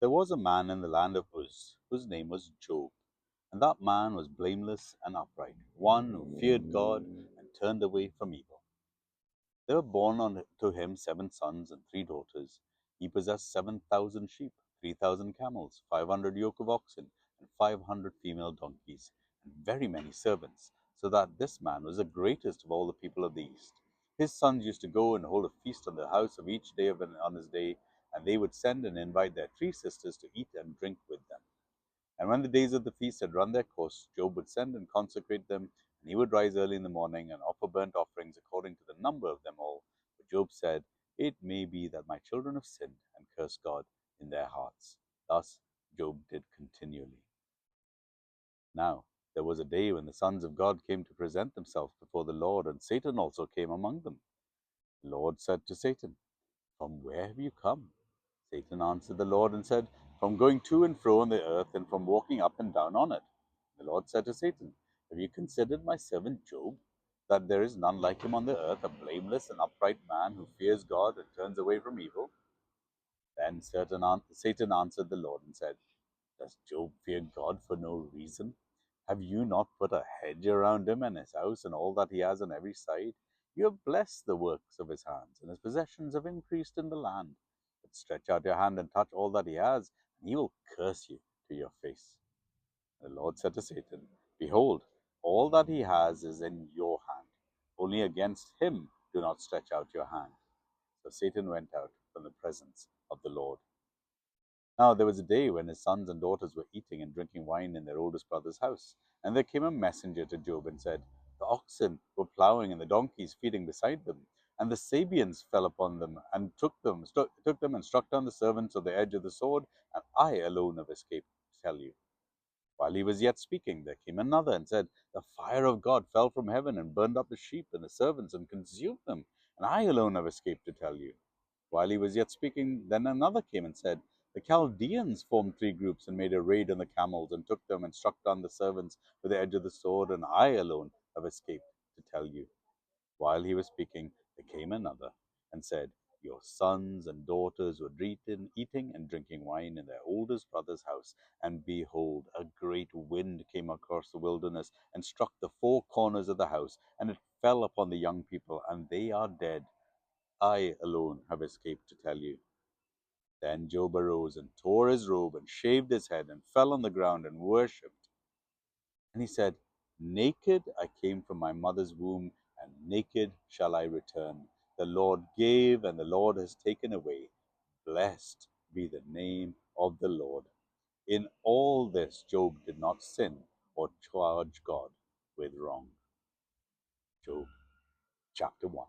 There was a man in the land of Uz, whose name was Job, and that man was blameless and upright, one who feared God and turned away from evil. There were born to him 7 sons and 3 daughters. He possessed 7,000 sheep, 3,000 camels, 500 yoke of oxen, and 500 female donkeys, and very many servants, so that this man was the greatest of all the people of the East. His sons used to go and hold a feast on the house of each day on his day, and they would send and invite their 3 sisters to eat and drink with them. And when the days of the feast had run their course, Job would send and consecrate them, and he would rise early in the morning and offer burnt offerings according to the number of them all. But Job said, "It may be that my children have sinned and cursed God in their hearts." Thus Job did continually. Now there was a day when the sons of God came to present themselves before the Lord, and Satan also came among them. The Lord said to Satan, "From where have you come?" Satan answered the Lord and said, "From going to and fro on the earth, and from walking up and down on it." The Lord said to Satan, "Have you considered my servant Job, that there is none like him on the earth, a blameless and upright man who fears God and turns away from evil?" Then Satan answered the Lord and said, "Does Job fear God for no reason? Have you not put a hedge around him and his house and all that he has on every side? You have blessed the works of his hands, and his possessions have increased in the land. But stretch out your hand and touch all that he has, and he will curse you to your face." The Lord said to Satan, "Behold, all that he has is in your hand. Only against him do not stretch out your hand." So Satan went out from the presence of the Lord. Now there was a day when his sons and daughters were eating and drinking wine in their oldest brother's house. And there came a messenger to Job and said, "The oxen were plowing and the donkeys feeding beside them. And the Sabeans fell upon them and took them and struck down the servants of the edge of the sword. And I alone have escaped, to tell you." While he was yet speaking, there came another and said, "The fire of God fell from heaven and burned up the sheep and the servants and consumed them. And I alone have escaped, to tell you." While he was yet speaking, then another came and said, "The Chaldeans formed 3 groups and made a raid on the camels and took them and struck down the servants with the edge of the sword, and I alone have escaped, to tell you." While he was speaking, there came another and said, "Your sons and daughters were eating and drinking wine in their oldest brother's house, and behold, a great wind came across the wilderness and struck the 4 corners of the house, and it fell upon the young people, and they are dead. I alone have escaped, to tell you." Then Job arose and tore his robe and shaved his head and fell on the ground and worshipped. And he said, "Naked I came from my mother's womb, and naked shall I return. The Lord gave, and the Lord has taken away. Blessed be the name of the Lord." In all this, Job did not sin or charge God with wrong. Job chapter 1.